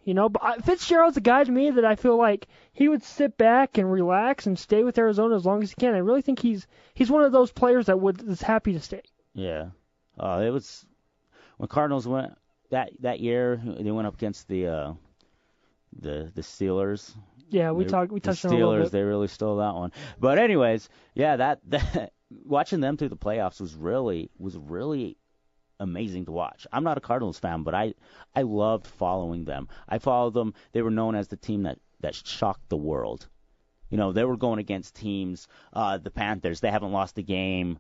fun, But Fitzgerald's a guy to me that I feel like he would sit back and relax and stay with Arizona as long as he can. I really think he's one of those players that's happy to stay. Yeah. It was when Cardinals went that year. They went up against the Steelers. Yeah, we touched on it a little bit. They really stole that one. But anyways, yeah, that watching them through the playoffs was really amazing to watch. I'm not a Cardinals fan, but I loved following them. I followed them. They were known as the team that shocked the world. They were going against teams, the Panthers. They haven't lost a game.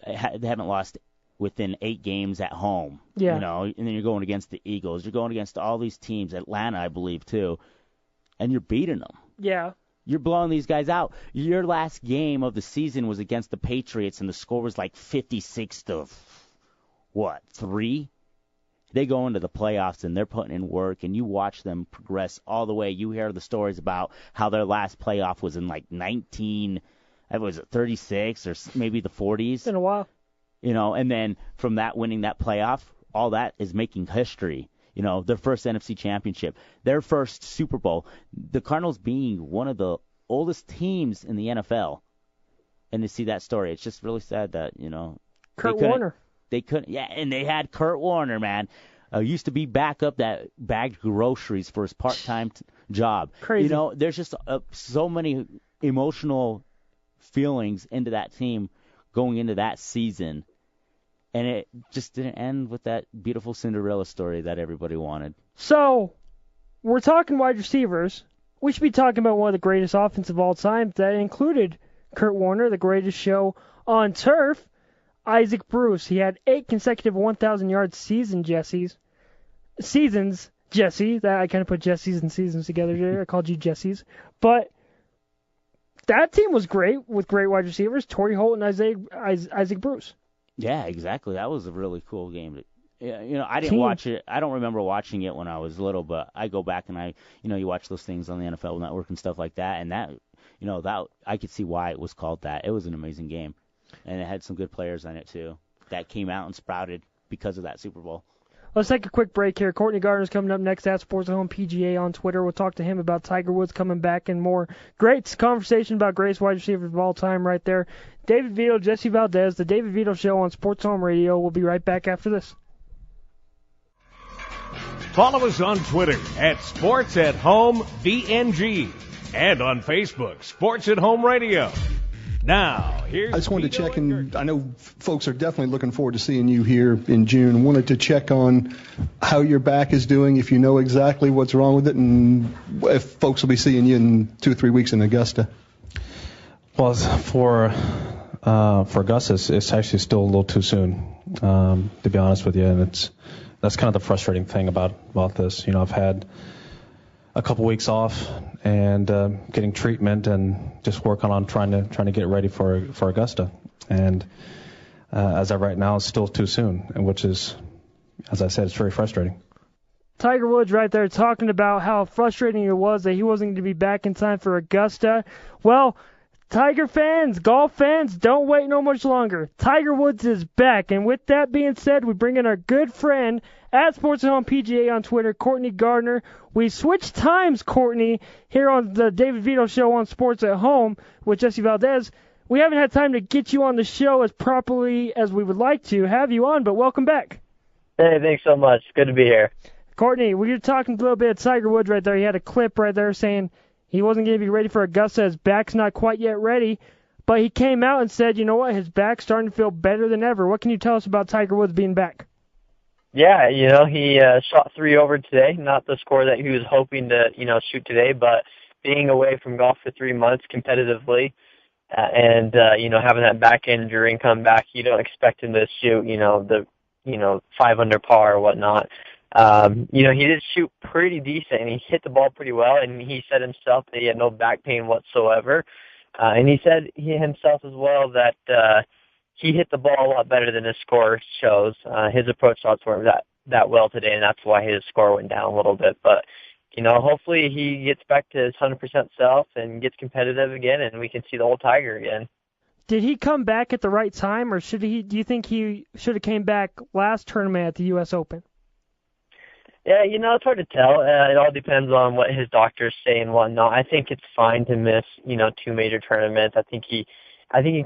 They haven't lost within 8 games at home. Yeah. And then you're going against the Eagles. You're going against all these teams, Atlanta, I believe, too, and you're beating them. Yeah. You're blowing these guys out. Your last game of the season was against the Patriots, and the score was like 56-3? They go into the playoffs, and they're putting in work, and you watch them progress all the way. You hear the stories about how their last playoff was in like 36 or maybe the 40s. It's been a while. And then from that, winning that playoff, all that is making history. Their first NFC championship, their first Super Bowl, the Cardinals being one of the oldest teams in the NFL. And to see that story, it's just really sad that, Kurt Warner. They couldn't, yeah, and they had Kurt Warner, man. Used to be backup that bagged groceries for his part-time job. Crazy. There's just so many emotional feelings into that team going into that season. And it just didn't end with that beautiful Cinderella story that everybody wanted. So, we're talking wide receivers. We should be talking about one of the greatest offenses of all time. That included Kurt Warner, the greatest show on turf, Isaac Bruce. He had 8 consecutive 1,000-yard seasons, Jesse. I kind of put Jesse's and seasons together there. I called you Jesse's. But that team was great with great wide receivers, Torrey Holt and Isaac Bruce. Yeah, exactly. That was a really cool game. I didn't watch it. I don't remember watching it when I was little, but I go back and you watch those things on the NFL Network and stuff like that, and that I could see why it was called that. It was an amazing game, and it had some good players on it too that came out and sprouted because of that Super Bowl. Let's take a quick break here. Courtney Gardner's coming up next at Sports at Home PGA on Twitter. We'll talk to him about Tiger Woods coming back and more. Great conversation about greatest wide receivers of all time right there. David Vito, Jesse Valdez, the David Vito Show on Sports Home Radio. We'll be right back after this. Follow us on Twitter at Sports at Home DNG and on Facebook, Sports at Home Radio. Now, here's I just wanted to check, and I know folks are definitely looking forward to seeing you here in June. Wanted to check on how your back is doing, if you know exactly what's wrong with it, and if folks will be seeing you in 2 or 3 weeks in Augusta. Well, for Augusta, it's actually still a little too soon, to be honest with you, and that's kind of the frustrating thing about this. I've had a couple weeks off and getting treatment and just working on trying to get ready for Augusta. And as of right now, it's still too soon, and which is, as I said, it's very frustrating. Tiger Woods right there talking about how frustrating it was that he wasn't going to be back in time for Augusta. Well, Tiger fans, golf fans, don't wait no much longer. Tiger Woods is back. And with that being said, we bring in our good friend at Sports at Home PGA on Twitter, Courtney Gardner. We switched times, Courtney, here on the David Vito Show on Sports at Home with Jesse Valdez. We haven't had time to get you on the show as properly as we would like to have you on, but welcome back. Hey, thanks so much. Good to be here. Courtney, we were talking a little bit of Tiger Woods right there. He had a clip right there saying he wasn't going to be ready for Augusta. His back's not quite yet ready. But he came out and said, you know what, his back's starting to feel better than ever. What can you tell us about Tiger Woods being back? Yeah, he shot 3 over today. Not the score that he was hoping to, shoot today, but being away from golf for 3 months competitively and having that back injury and come back, you don't expect him to shoot, the 5 under par or whatnot. He did shoot pretty decent, and he hit the ball pretty well, and he said himself that he had no back pain whatsoever. And he said himself as well that he hit the ball a lot better than his score shows. His approach shots weren't that well today, and that's why his score went down a little bit. But, hopefully he gets back to his 100% self and gets competitive again, and we can see the old Tiger again. Did he come back at the right time, or do you think he should have came back last tournament at the U.S. Open? Yeah, it's hard to tell. It all depends on what his doctors say and whatnot. I think it's fine to miss, 2 major tournaments. I think he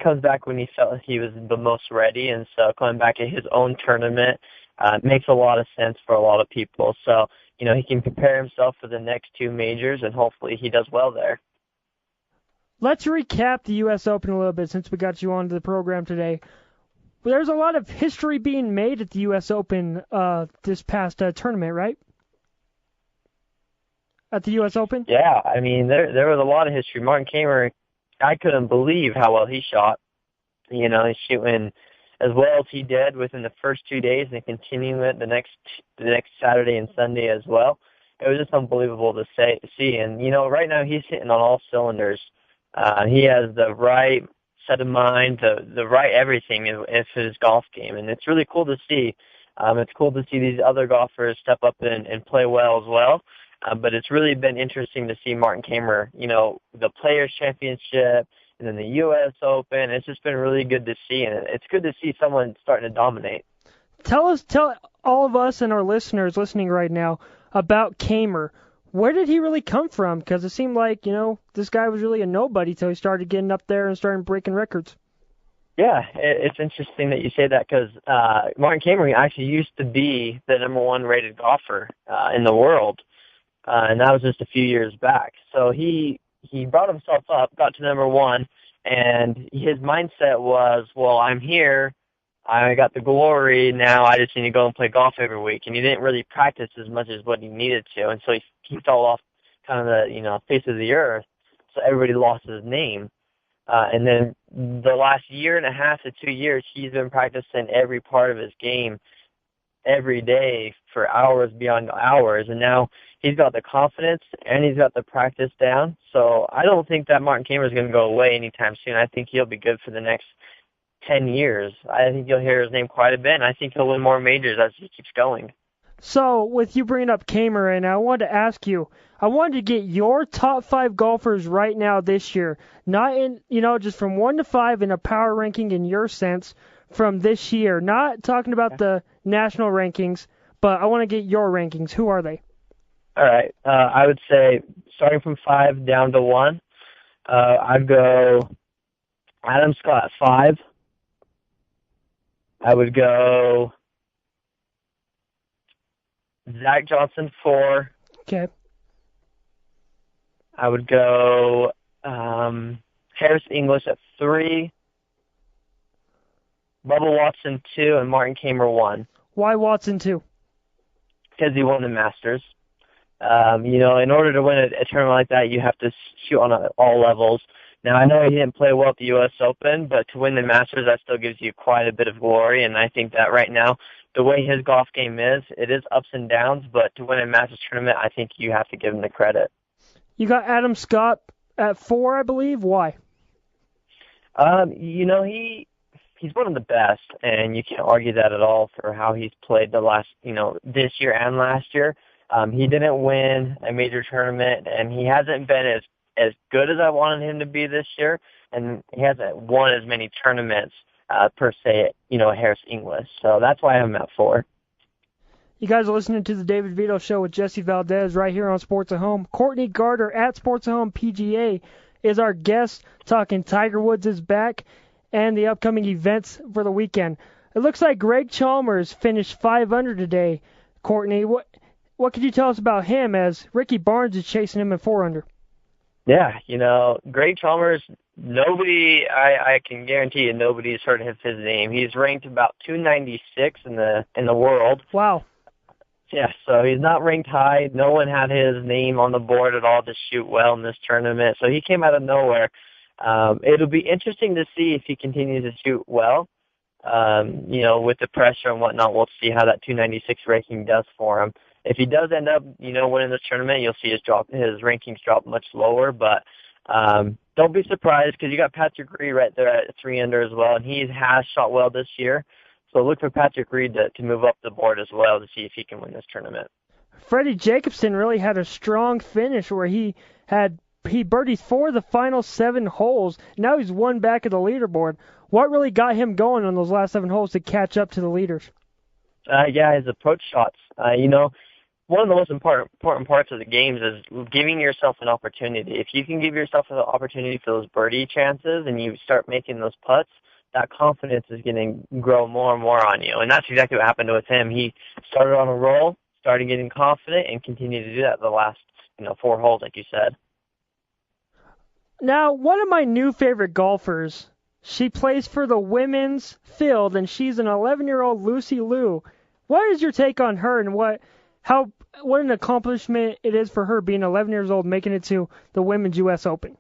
comes back when he felt he was the most ready, and so coming back at his own tournament makes a lot of sense for a lot of people. So, he can prepare himself for the next 2 majors, and hopefully he does well there. Let's recap the U.S. Open a little bit since we got you onto the program today. There's a lot of history being made at the U.S. Open this past tournament, right? At the U.S. Open? Yeah, I mean, there was a lot of history. Martin Kamer, I couldn't believe how well he shot. He's shooting as well as he did within the first 2 days and continuing it the next Saturday and Sunday as well. It was just unbelievable to see. And, right now he's hitting on all cylinders. He has the right set of mind, the right everything in his golf game, and it's really cool to see. It's cool to see these other golfers step up and play well as well. But it's really been interesting to see Martin Kamer, the Players Championship and then the U.S. Open. It's just been really good to see, and it's good to see someone starting to dominate. Tell all of us and our listeners listening right now about Kamer. Where did he really come from? Because it seemed like, this guy was really a nobody till he started getting up there and started breaking records. Yeah, it's interesting that you say that because Martin Kamer actually used to be the number 1 rated golfer in the world, and that was just a few years back. So he brought himself up, got to number 1, and his mindset was, well, I'm here. I got the glory, now I just need to go and play golf every week. And he didn't really practice as much as what he needed to, and so he fell off kind of the face of the earth, so everybody lost his name. And then the last 1.5 to 2 years, he's been practicing every part of his game every day for hours beyond hours, and now he's got the confidence and he's got the practice down. So I don't think that Martin Kamer is going to go away anytime soon. I think he'll be good for the next 10 years. I think you'll hear his name quite a bit, and I think he'll win more majors as he keeps going. So, with you bringing up Kamer right now, I wanted to ask you, I wanted to get your top 5 golfers right now this year, not in, just from 1 to 5 in a power ranking in your sense from this year, not talking about the national rankings, but I want to get your rankings. Who are they? All right. I would say starting from 5 down to 1, I'd go Adam Scott at 5. I would go Zach Johnson 4. Okay. I would go Harris English at 3. Bubba Watson 2 and Martin Kamer 1. Why Watson 2? Because he won the Masters. In order to win a tournament like that, you have to shoot on all levels. Now, I know he didn't play well at the U.S. Open, but to win the Masters, that still gives you quite a bit of glory, and I think that right now, the way his golf game is, it is ups and downs, but to win a Masters tournament, I think you have to give him the credit. You got Adam Scott at 4, I believe. Why? He's one of the best, and you can't argue that at all for how he's played the last, this year and last year. He didn't win a major tournament, and he hasn't been as good as I wanted him to be this year, and he hasn't won as many tournaments per se, Harris English. So that's why I'm at 4. You guys are listening to the David Vito Show with Jesse Valdez right here on Sports at Home. Courtney Garter at Sports at Home PGA is our guest, talking Tiger Woods is back and the upcoming events for the weekend. It looks like Greg Chalmers finished 5 under today. Courtney, what could you tell us about him as Ricky Barnes is chasing him at 4 under? Yeah, Greg Chalmers, I can guarantee you nobody's heard of his name. He's ranked about 296 in the world. Wow. Yeah, so he's not ranked high. No one had his name on the board at all to shoot well in this tournament. So he came out of nowhere. It'll be interesting to see if he continues to shoot well. With the pressure and whatnot, we'll see how that 296 ranking does for him. If he does end up, winning this tournament, you'll see his rankings drop much lower. But don't be surprised because you got Patrick Reed right there at 3 under as well, and he has shot well this year. So look for Patrick Reed to move up the board as well to see if he can win this tournament. Freddie Jacobson really had a strong finish where he birdied 4 of the final 7 holes. Now he's 1 back of the leaderboard. What really got him going on those last 7 holes to catch up to the leaders? His approach shots. one of the most important parts of the games is giving yourself an opportunity. If you can give yourself an opportunity for those birdie chances and you start making those putts, that confidence is going to grow more and more on you. And that's exactly what happened with him. He started on a roll, started getting confident, and continued to do that the last 4 holes, like you said. Now, one of my new favorite golfers, she plays for the women's field, and she's an 11-year-old Lucy Liu. What is your take on her, and what an accomplishment it is for her being 11 years old, making it to the Women's U.S. Open?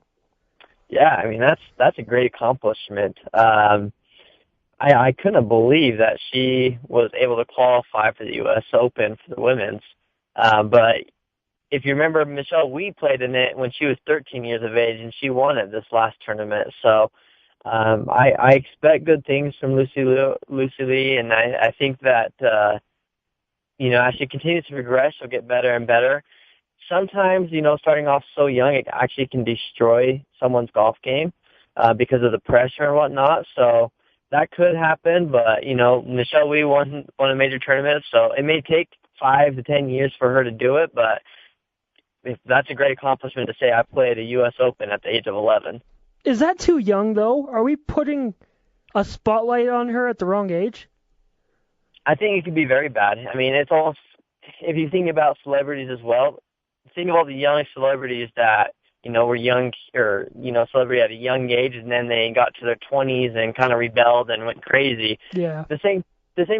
Yeah, I mean, that's a great accomplishment. I couldn't believe that she was able to qualify for the U.S. Open for the women's. But if you remember, Michelle Wee played in it when she was 13 years of age, and she won it this last tournament. So I expect good things from Lucy Lee, and I think that, as she continues to progress, she'll get better and better. Sometimes, starting off so young, it actually can destroy someone's golf game because of the pressure and whatnot. So that could happen, but, Michelle Wee won a major tournament, so it may take 5 to 10 years for her to do it, but if that's a great accomplishment to say I played a U.S. Open at the age of 11. Is that too young, though? Are we putting a spotlight on her at the wrong age? I think it could be very bad. I mean, it's almost, if you think about celebrities as well, think of all the young celebrities that, were young, or, celebrity at a young age, and then they got to their 20s and kind of rebelled and went crazy. Yeah. The same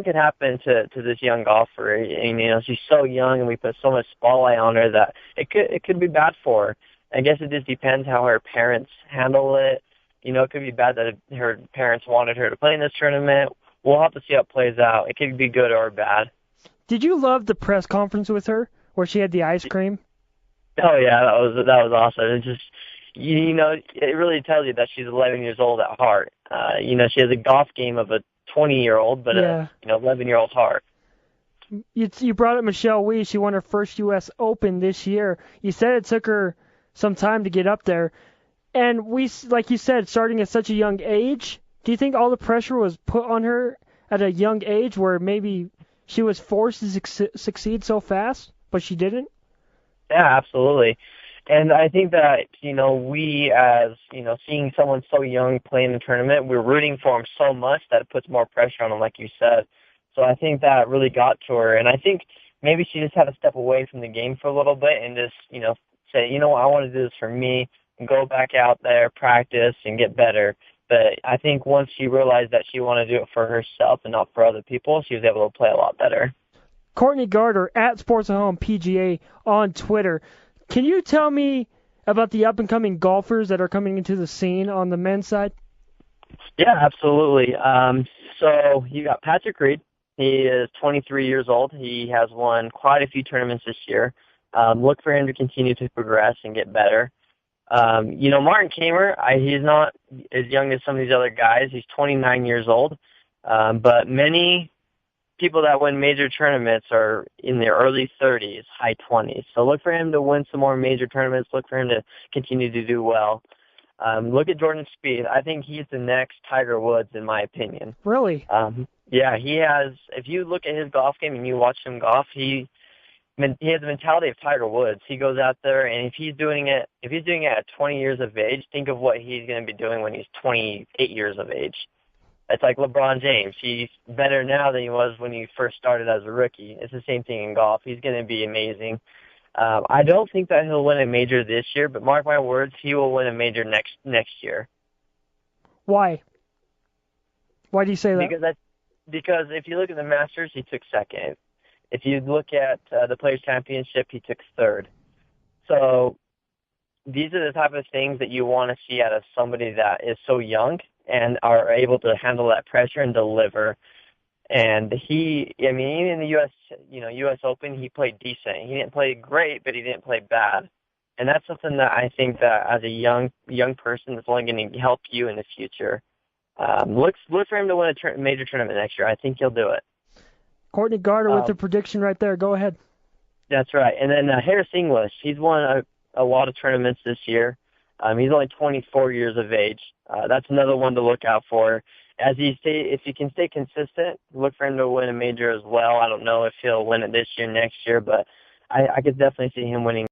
could happen to this young golfer. And, she's so young, and we put so much spotlight on her that it could be bad for her. I guess it just depends how her parents handle it. It could be bad that her parents wanted her to play in this tournament. We'll have to see how it plays out. It could be good or bad. Did you love the press conference with her where she had the ice cream? Oh yeah, that was awesome. It's just, it really tells you that she's 11 years old at heart. She has a golf game of a 20-year-old, but yeah. 11-year-old heart. You brought up Michelle Wee. She won her first U.S. Open this year. You said it took her some time to get up there. And like you said, starting at such a young age, do you think all the pressure was put on her at a young age where maybe she was forced to succeed so fast, but she didn't? Yeah, absolutely. And I think that, we as, seeing someone so young play in the tournament, we're rooting for him so much that it puts more pressure on him, like you said. So I think that really got to her. And I think maybe she just had to step away from the game for a little bit and just, say, I want to do this for me, and go back out there, practice, and get better. But I think once she realized that she wanted to do it for herself and not for other people, she was able to play a lot better. Courtney Garter at Sports at Home PGA on Twitter. Can you tell me about the up-and-coming golfers that are coming into the scene on the men's side? Yeah, absolutely. So you got Patrick Reed. He is 23 years old. He has won quite a few tournaments this year. Look for him to continue to progress and get better. Martin Kamer, he's not as young as some of these other guys. He's 29 years old. But many people that win major tournaments are in their early 30s, high 20s. So look for him to win some more major tournaments. Look for him to continue to do well. Look at Jordan Spieth. I think he's the next Tiger Woods, in my opinion. Really? Yeah, he has. If you look at his golf game and you watch him golf, he has the mentality of Tiger Woods. He goes out there, and if he's doing it at 20 years of age, think of what he's going to be doing when he's 28 years of age. It's like LeBron James. He's better now than he was when he first started as a rookie. It's the same thing in golf. He's going to be amazing. I don't think that he'll win a major this year, but mark my words, he will win a major next year. Why? Why do you say that? Because if you look at the Masters, he took second. If you look at the Players' Championship, he took third. So these are the type of things that you want to see out of somebody that is so young and are able to handle that pressure and deliver. And even in the U.S. Open, he played decent. He didn't play great, but he didn't play bad. And that's something that I think that as a young person, that's only going to help you in the future. Look for him to win a major tournament next year. I think he'll do it. Courtney Garter with the prediction right there. Go ahead. That's right. And then Harris English, he's won a lot of tournaments this year. He's only 24 years of age. That's another one to look out for. If he can stay consistent, look for him to win a major as well. I don't know if he'll win it this year, next year, but I could definitely see him winning